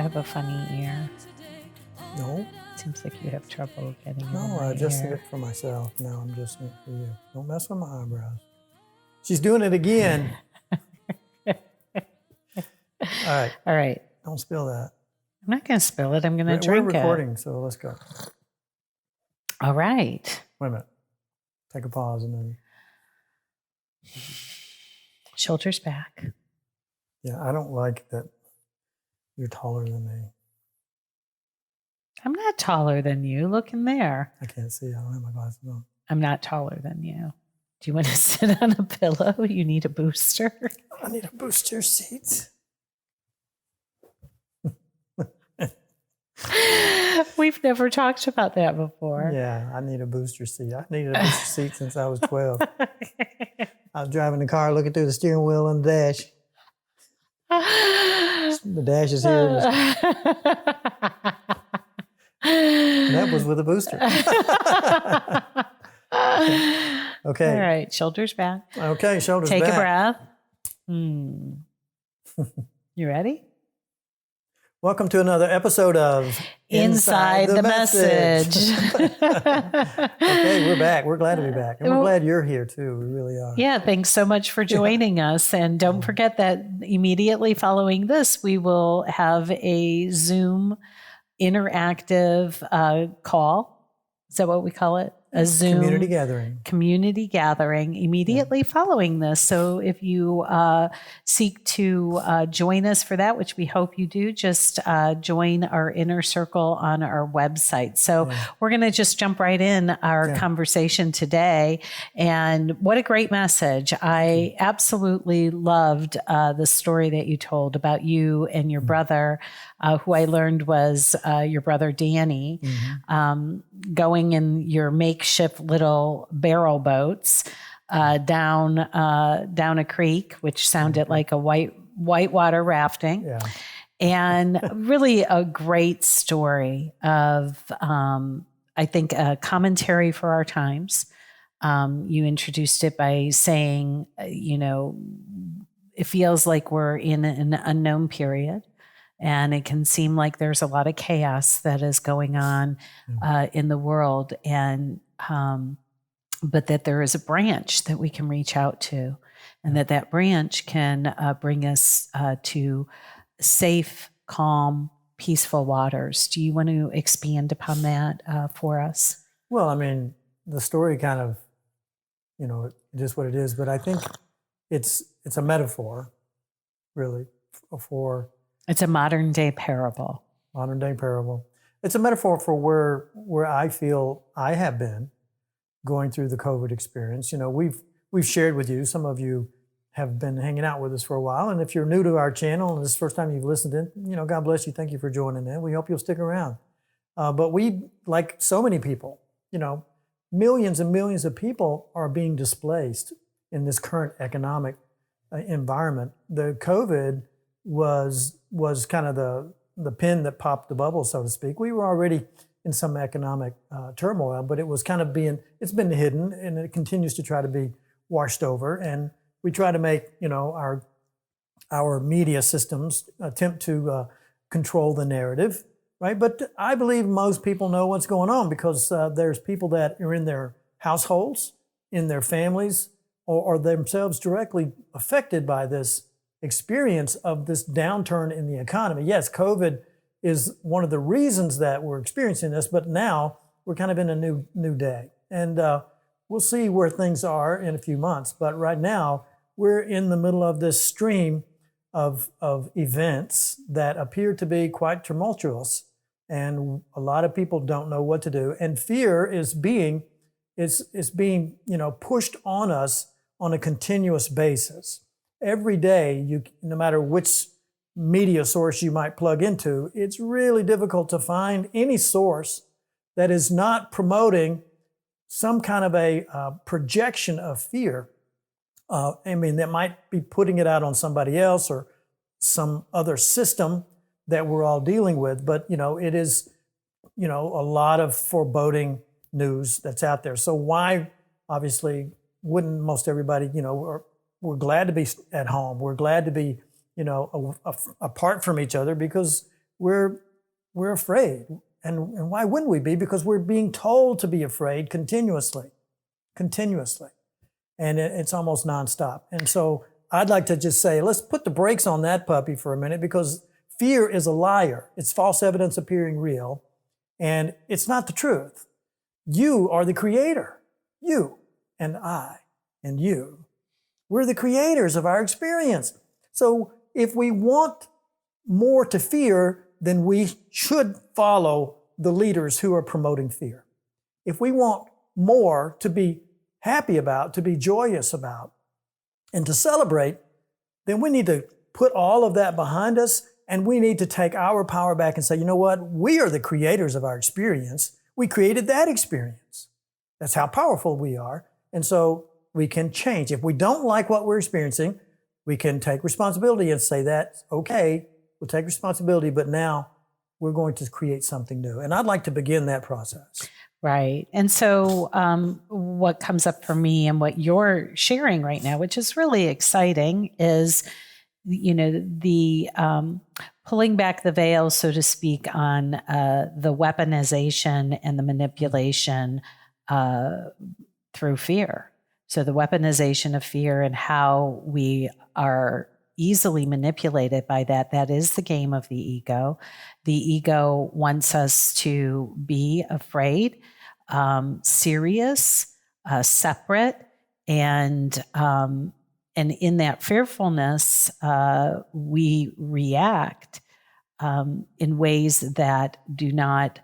have a funny ear? No. Seems like you have trouble getting it No, in my I adjusted ear. it for myself. Now I'm adjusting it for you. Don't mess with my eyebrows. She's doing it again. All right. Don't spill that. I'm not going to spill it. I'm going to We're drink it. recording, so let's go. All right. Wait a minute. Take a pause and then. Shoulders back. Yeah, I don't like that you're taller than me. I'm not taller than you. Look in there. I can't see. I don't have my glasses on. I'm not taller than you. Do you want to sit on a pillow? You need a booster? I need a booster seat. We've never talked about that before. Yeah, I need a booster seat. I needed a booster seat since I was 12. I was driving the car, looking through the steering wheel and the dash. The dash is here. And that was with a booster. Okay. All right. Shoulders back. Okay, shoulders Take back. a breath. You ready? Welcome to another episode of Inside the Message. Okay, we're back. We're glad to be back. And we're glad you're here too. We really are. Yeah, thanks so much for joining us. And don't forget that immediately following this, we will have a Zoom interactive call. Is that what we call it? A Zoom community gathering immediately following this. So if you seek to join us for that, which we hope you do, just join our inner circle on our website. So we're going to just jump right in our conversation today. And what a great message. I absolutely loved the story that you told about you and your brother, who I learned was your brother Danny, going in your makeshift little barrel boats down a creek, which sounded like a whitewater rafting. Yeah. And really a great story of, I think, a commentary for our times. You introduced it by saying, it feels like we're in an unknown period. And it can seem like there's a lot of chaos that is going on in the world, and but that there is a branch that we can reach out to, and that branch can bring us to safe, calm, peaceful waters. Do you want to expand upon that for us? Well, I mean, the story kind of, it is what it is, but I think it's a metaphor, really, for. It's a modern day parable. Modern day parable. It's a metaphor for where I feel I have been going through the COVID experience. We've shared with you. Some of you have been hanging out with us for a while, and if you're new to our channel and this is the first time you've listened in, God bless you. Thank you for joining in. We hope you'll stick around. But we, like so many people, millions and millions of people are being displaced in this current economic environment. The COVID was kind of the pin that popped the bubble, so to speak. We were already in some economic turmoil, but it was kind of it's been hidden, and it continues to try to be washed over. And we try to make, our media systems attempt to control the narrative, right? But I believe most people know what's going on because there's people that are in their households, in their families, or themselves directly affected by this experience of this downturn in the economy. Yes, COVID is one of the reasons that we're experiencing this, but now we're kind of in a new day. And we'll see where things are in a few months. But right now, we're in the middle of this stream of events that appear to be quite tumultuous. And a lot of people don't know what to do. And fear is being pushed on us on a continuous basis. Every day, no matter which media source you might plug into, it's really difficult to find any source that is not promoting some kind of a projection of fear. That might be putting it out on somebody else or some other system that we're all dealing with. But, it is, a lot of foreboding news that's out there. So why, obviously, wouldn't most everybody, we're glad to be at home. We're glad to be, apart from each other because we're afraid. And why wouldn't we be? Because we're being told to be afraid continuously. And it's almost nonstop. And so I'd like to just say, let's put the brakes on that puppy for a minute, because fear is a liar. It's false evidence appearing real, and it's not the truth. You are the creator. You and I and you. We're the creators of our experience. So if we want more to fear, then we should follow the leaders who are promoting fear. If we want more to be happy about, to be joyous about, and to celebrate, then we need to put all of that behind us, and we need to take our power back and say, you know what? We are the creators of our experience. We created that experience. That's how powerful we are. And so we can change. If we don't like what we're experiencing, we can take responsibility and say, that's okay, we'll take responsibility, but now we're going to create something new. And I'd like to begin that process. Right. And so what comes up for me and what you're sharing right now, which is really exciting, is, the pulling back the veil, so to speak, on the weaponization and the manipulation through fear. So the weaponization of fear and how we are easily manipulated by that is the game of the ego. The ego wants us to be afraid, serious, separate, and in that fearfulness, we react in ways that do not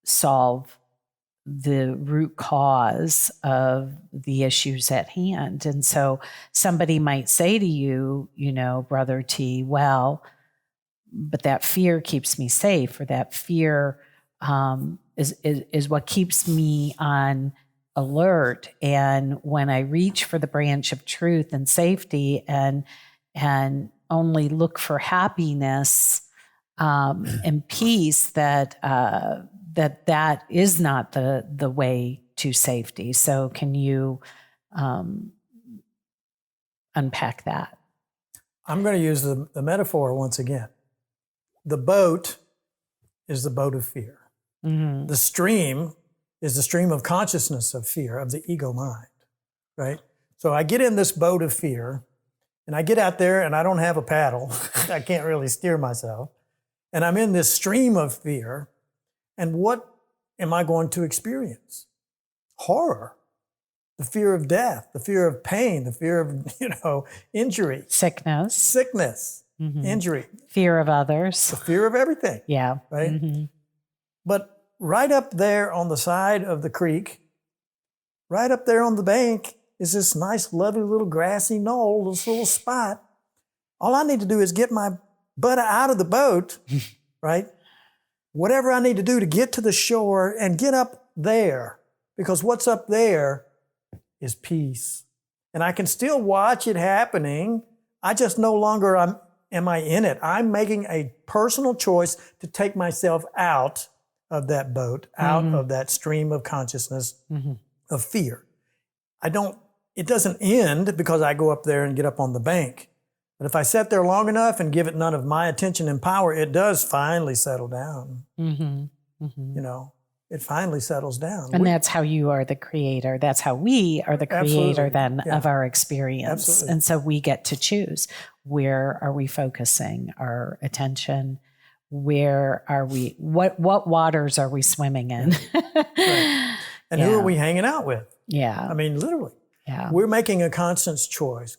solve the root cause of the issues at hand. And so somebody might say to you, Brother T, well, but that fear keeps me safe, or that fear is what keeps me on alert. And when I reach for the branch of truth and safety and only look for happiness and peace, that is not the way to safety. So can you unpack that? I'm going to use the metaphor once again. The boat is the boat of fear. Mm-hmm. The stream is the stream of consciousness of fear, of the ego mind, right? So I get in this boat of fear, and I get out there, and I don't have a paddle. I can't really steer myself. And I'm in this stream of fear, and what am I going to experience? Horror, the fear of death, the fear of pain, the fear of, injury. Sickness, mm-hmm. Injury. Fear of others. The fear of everything. Yeah. Right? Mm-hmm. But right up there on the side of the creek, right up there on the bank, is this nice, lovely little grassy knoll, this little spot. All I need to do is get my butt out of the boat, right? Whatever I need to do to get to the shore and get up there, because what's up there is peace. And I can still watch it happening. I just no longer am I in it. I'm making a personal choice to take myself out of that boat, out mm-hmm. of that stream of consciousness mm-hmm. of fear. It doesn't end because I go up there and get up on the bank. But if I sit there long enough and give it none of my attention and power, it does finally settle down. Mm-hmm. Mm-hmm. It finally settles down. And that's how you are the creator. That's how we are the creator then of our experience. Absolutely. And so we get to choose. Where are we focusing our attention? Where are we? What waters are we swimming in? Right. And who are we hanging out with? Yeah. I mean, literally. Yeah. We're making a conscious choice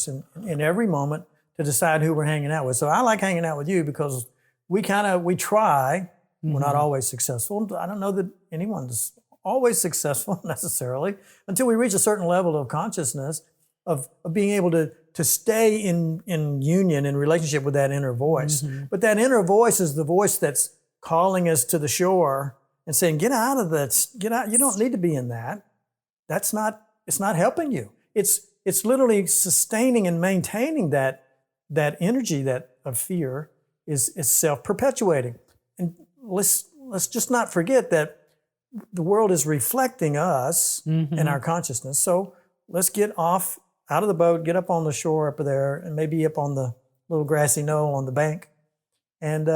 in every moment to decide who we're hanging out with. So I like hanging out with you because we try. Mm-hmm. We're not always successful. I don't know that anyone's always successful necessarily until we reach a certain level of consciousness of being able to stay in union, in relationship with that inner voice. Mm-hmm. But that inner voice is the voice that's calling us to the shore and saying, get out of that. Get out. You don't need to be in that. It's not helping you. It's literally sustaining and maintaining that energy that of fear is self-perpetuating. And let's just not forget that the world is reflecting us mm-hmm. in our consciousness. So let's get out of the boat, get up on the shore up there, and maybe up on the little grassy knoll on the bank, and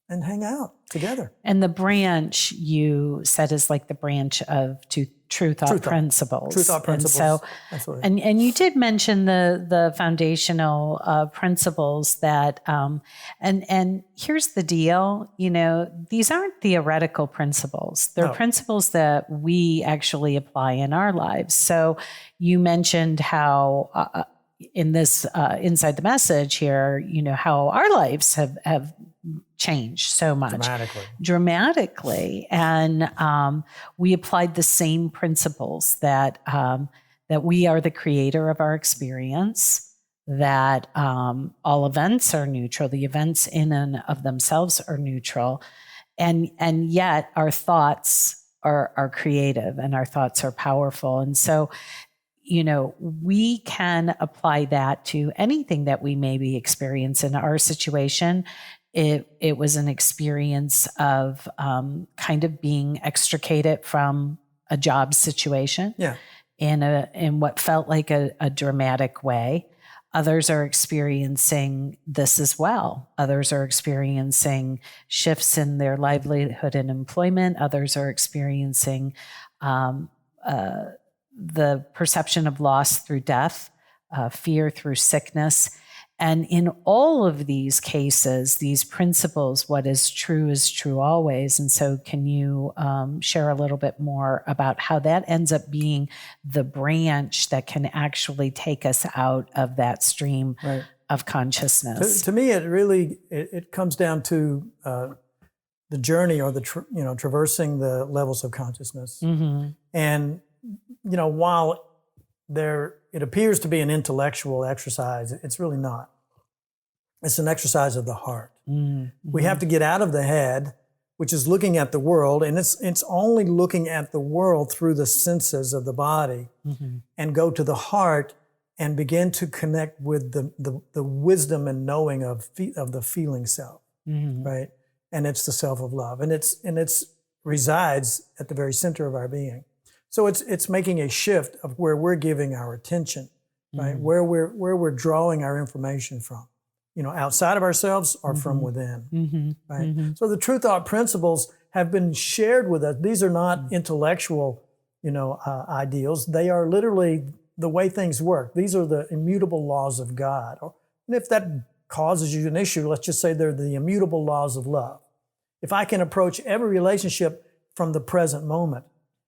and hang out together. And the branch you said is like the branch of true thought principles. True thought principles. And so, absolutely. And you did mention the foundational principles that, and here's the deal, these aren't theoretical principles. They're principles that we actually apply in our lives. So you mentioned how in this inside the message here, how our lives have changed so much dramatically. And we applied the same principles that we are the creator of our experience, that all events are neutral. The events in and of themselves are neutral. And yet our thoughts are creative and our thoughts are powerful. And so, we can apply that to anything that we maybe experience. In our situation, it was an experience of kind of being extricated from a job situation in what felt like a dramatic way. Others are experiencing this as well. Others are experiencing shifts in their livelihood and employment. Others are experiencing the perception of loss through death, fear through sickness. And in all of these cases, these principles, what is true always. And so can you share a little bit more about how that ends up being the branch that can actually take us out of that stream of consciousness? To me, it really, it comes down to the journey or traversing the levels of consciousness. Mm-hmm. And while it appears to be an intellectual exercise, it's really not. It's an exercise of the heart. Mm-hmm. We have to get out of the head, which is looking at the world, and it's only looking at the world through the senses of the body, and go to the heart and begin to connect with the wisdom and knowing of the feeling self, right? And it's the self of love, and it's resides at the very center of our being. So it's making a shift of where we're giving our attention, right? Where we're drawing our information from, outside of ourselves or from within, right? So the true thought principles have been shared with us. These are not intellectual, ideals. They are literally the way things work. These are the immutable laws of God. And if that causes you an issue, let's just say they're the immutable laws of love. If I can approach every relationship from the present moment,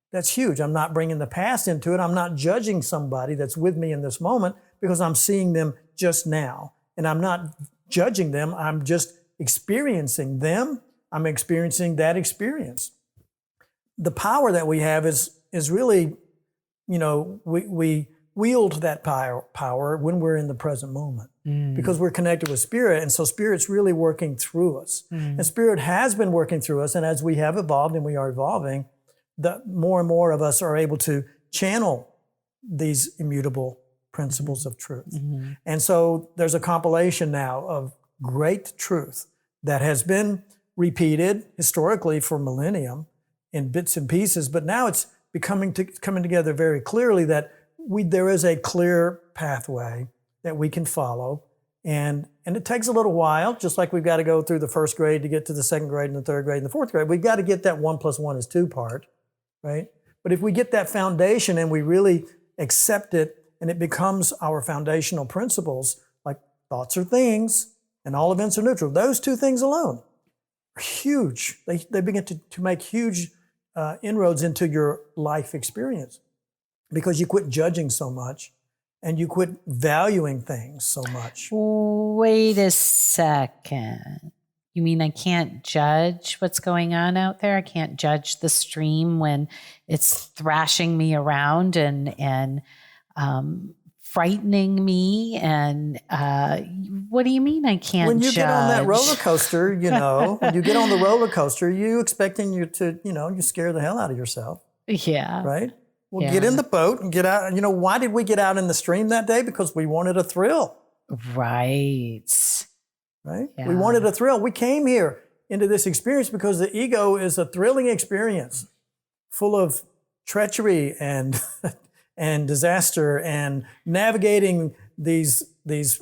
that's huge. I'm not bringing the past into it. I'm not judging somebody that's with me in this moment because I'm seeing them just now. And I'm not judging them. I'm just experiencing them. I'm experiencing that experience. The power that we have is really, we wield that power when we're in the present moment because we're connected with Spirit. And so Spirit's really working through us. And Spirit has been working through us. And as we have evolved and we are evolving, the more and more of us are able to channel these immutable principles of truth. And so there's a compilation now of great truth that has been repeated historically for millennium in bits and pieces, but now it's coming together very clearly that there is a clear pathway that we can follow. And it takes a little while, just like we've got to go through the first grade to get to the second grade and the third grade and the fourth grade. We've got to get that 1 + 1 = 2 part. Right? But if we get that foundation and we really accept it and it becomes our foundational principles, like thoughts are things and all events are neutral, those two things alone are huge. They begin to make huge inroads into your life experience because you quit judging so much and you quit valuing things so much. Wait a second. You mean I can't judge what's going on out there? I can't judge the stream when it's thrashing me around and frightening me? And what do you mean I can't When you judge? get on that roller coaster, when you get on the roller coaster, you expecting you to, you scare the hell out of yourself. Yeah. Right? Well, get in the boat and get out. Why did we get out in the stream that day? Because we wanted a thrill. Right. Right? Yeah. We wanted a thrill. We came here into this experience because the ego is a thrilling experience full of treachery and and disaster and navigating these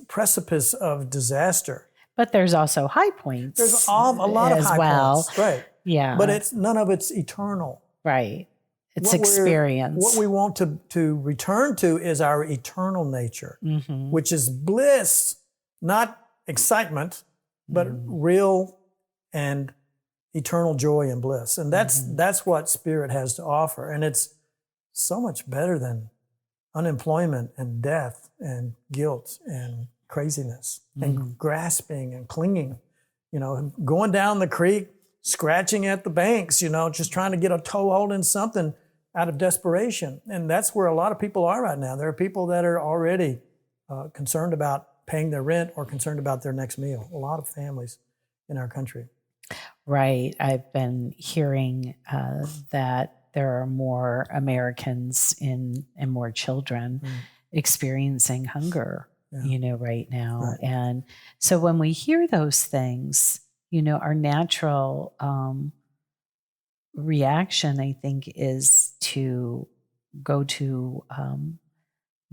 precipices of disaster. But there's also high points. There's a lot of high points, right? Yeah. But none of it's eternal. Right. It's experience. What we want to return to is our eternal nature, which is bliss, not excitement, but real and eternal joy and bliss. And that's what Spirit has to offer. And it's so much better than unemployment and death and guilt and craziness and grasping and clinging, going down the creek, scratching at the banks, just trying to get a toehold in something out of desperation. And that's where a lot of people are right now. There are people that are already concerned about paying their rent or concerned about their next meal. A lot of families in our country. Right. I've been hearing that there are more Americans and more children experiencing hunger, right now. Right. And so when we hear those things, our natural reaction, I think, is to go to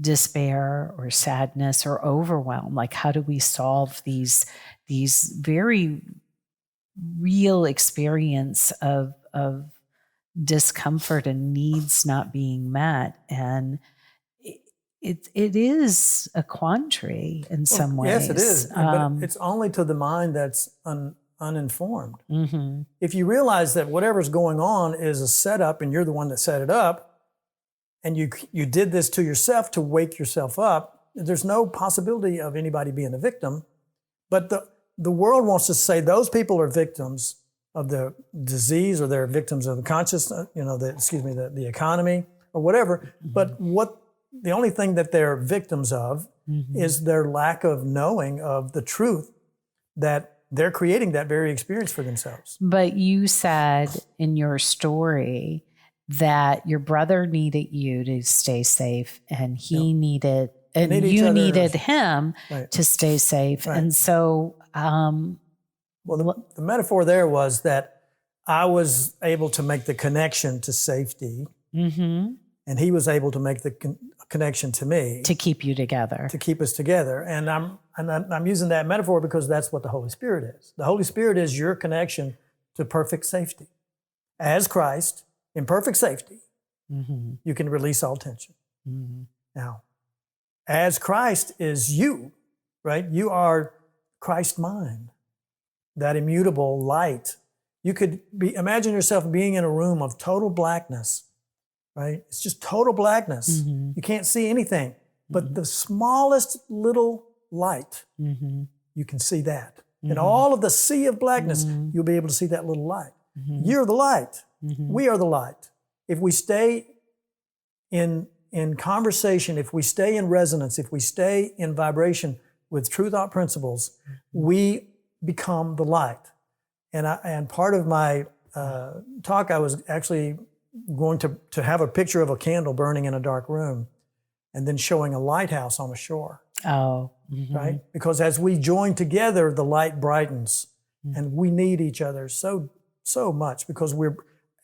despair or sadness or overwhelm. Like, how do we solve these very real experience of discomfort and needs not being met? And it is a quandary in some ways. Yes, it is. But it's only to the mind that's uninformed. If you realize that whatever's going on is a setup and you're the one that set it up, and you did this to yourself to wake yourself up, there's no possibility of anybody being a victim. But the world wants to say those people are victims of the disease, or they're victims of the consciousness, the economy or whatever. But the only thing that they're victims of is their lack of knowing of the truth that they're creating that very experience for themselves. But you said in your story that your brother needed you to stay safe, and he needed, and you needed him to stay safe. Right. And so, the metaphor there was that I was able to make the connection to safety, and he was able to make the connection to me to keep you together, to keep us together. And I'm using that metaphor because that's what the Holy Spirit is. The Holy Spirit is your connection to perfect safety. As Christ, in perfect safety, you can release all tension. Now, as Christ is you, right? You are Christ's mind, that immutable light. You could imagine yourself being in a room of total blackness, right? It's just total blackness. You can't see anything, but the smallest little light, you can see that. In all of the sea of blackness, you'll be able to see that little light. You're the light. We are the light. If we stay in conversation, if we stay in resonance, if we stay in vibration with true thought principles, we become the light. And part of my talk, I was actually going to have a picture of a candle burning in a dark room and then showing a lighthouse on the shore. Right? Because as we join together, the light brightens, and we need each other so much, because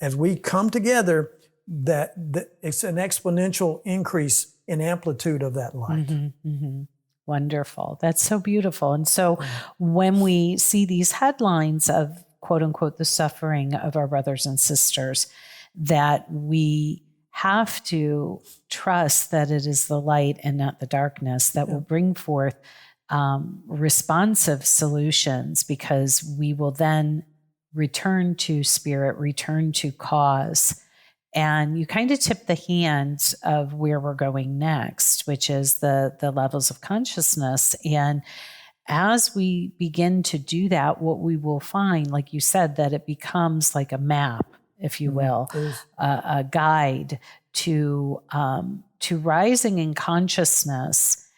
as we come together, that it's an exponential increase in amplitude of that light. Wonderful. That's so beautiful. And so when we see these headlines of, quote unquote, the suffering of our brothers and sisters, that we have to trust that it is the light and not the darkness that will bring forth responsive solutions, because we will then return to spirit, return to cause. And you kind of tip the hand of where we're going next, which is the levels of consciousness. And as we begin to do that, what we will find, like you said, that it becomes like a map, if you will, a guide to rising in consciousness.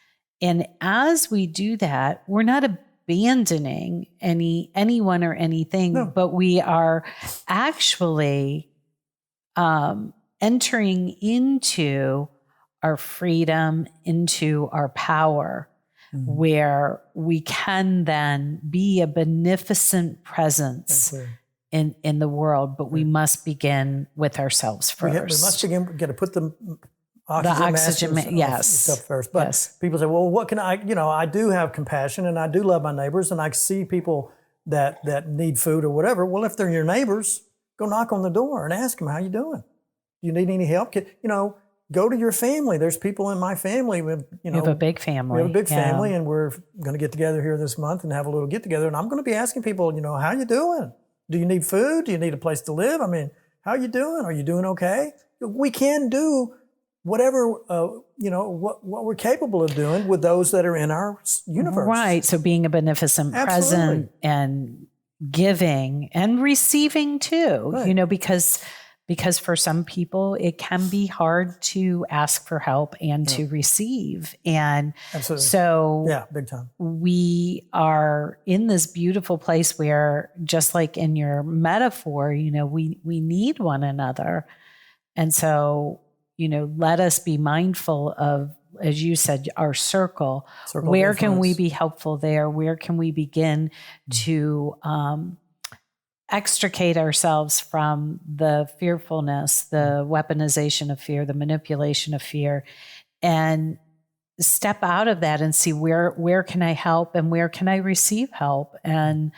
And as we do that, we're not abandoning anyone or anything, but we are actually entering into our freedom, into our power, where we can then be a beneficent presence in the world, but we must begin with ourselves first. We must got to put oxygen masks, yes. Stuff first. But yes. people say, well, what can I do have compassion and I do love my neighbors and I see people that need food or whatever. Well, if they're your neighbors, go knock on the door and ask them, how you doing? Do you need any help? Go to your family. There's people in my family. We have a big family. We have a big family, and we're going to get together here this month and have a little get together. And I'm going to be asking people, how you doing? Do you need food? Do you need a place to live? I mean, how you doing? Are you doing okay? We can do whatever, what we're capable of doing with those that are in our universe. Right. So being a beneficent present and giving and receiving too, right. because for some people it can be hard to ask for help and to receive. And absolutely. So big time. We are in this beautiful place where, just like in your metaphor, we need one another. And so, let us be mindful of, as you said, our circle. Where can we be helpful there? Where can we begin to extricate ourselves from the fearfulness, the weaponization of fear, the manipulation of fear, and step out of that and see where can I help and where can I receive help, and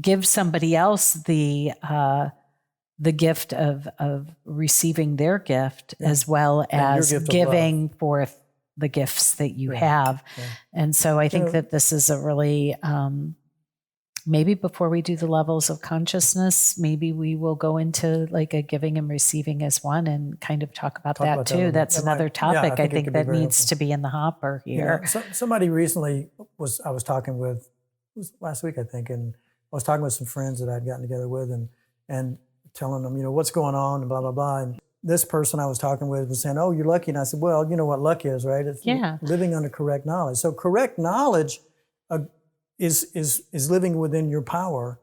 give somebody else the gift of receiving their gift as well as giving forth the gifts that you have. Yeah. And so I think that this is a really, maybe before we do the levels of consciousness, maybe we will go into like a giving and receiving as one and kind of talk about that too. That's another topic I think that needs to be in the hopper here. Somebody recently I was talking with, it was last week I think, and I was talking with some friends that I'd gotten together with and telling them, what's going on and blah, blah, blah. And this person I was talking with was saying, oh, you're lucky. And I said, well, you know what luck is, right? It's living under correct knowledge. So correct knowledge is living within your power.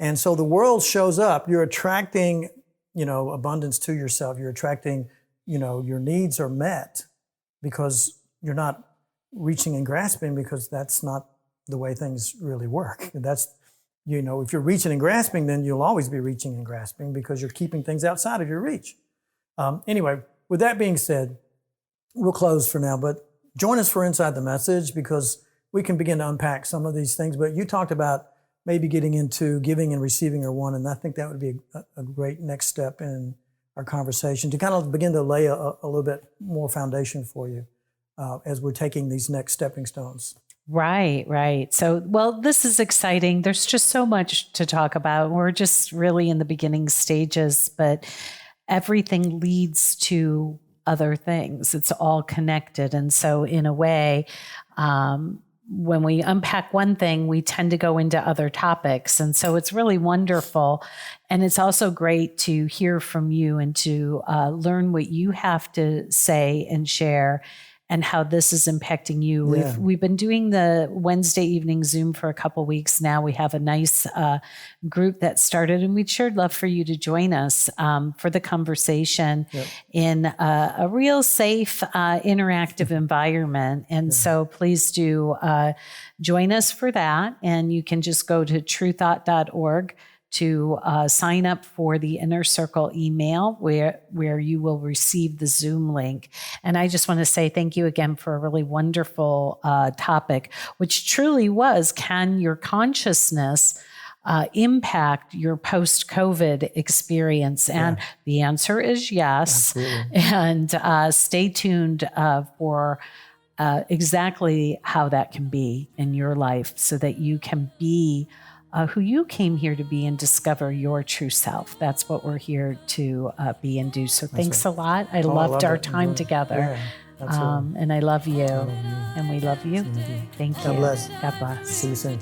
And so the world shows up. You're attracting, abundance to yourself. You're attracting, your needs are met because you're not reaching and grasping, because that's not the way things really work. That's, if you're reaching and grasping, then you'll always be reaching and grasping because you're keeping things outside of your reach. Anyway, with that being said, we'll close for now, but join us for Inside the Message, because we can begin to unpack some of these things. But you talked about maybe getting into giving and receiving are one, and I think that would be a great next step in our conversation to kind of begin to lay a little bit more foundation for you as we're taking these next stepping stones. Right. So, well, this is exciting. There's just so much to talk about. We're just really in the beginning stages, but everything leads to other things. It's all connected. And so in a way, when we unpack one thing, we tend to go into other topics. And so it's really wonderful. And it's also great to hear from you and to learn what you have to say and share, and how this is impacting you. Yeah. We've been doing the Wednesday evening Zoom for a couple weeks now. We have a nice group that started, and we'd sure love for you to join us for the conversation in a real safe, interactive environment. And so please do join us for that. And you can just go to truethought.org to sign up for the Inner Circle email where you will receive the Zoom link. And I just want to say thank you again for a really wonderful topic, which truly was, can your consciousness impact your post-COVID experience? And the answer is yes. Absolutely. And stay tuned for exactly how that can be in your life, so that you can be who you came here to be and discover your true self. That's what we're here to be and do. So thanks a lot. I loved our time together. Yeah, and I love you. And we love you. Thank you. God bless. God bless. See you soon.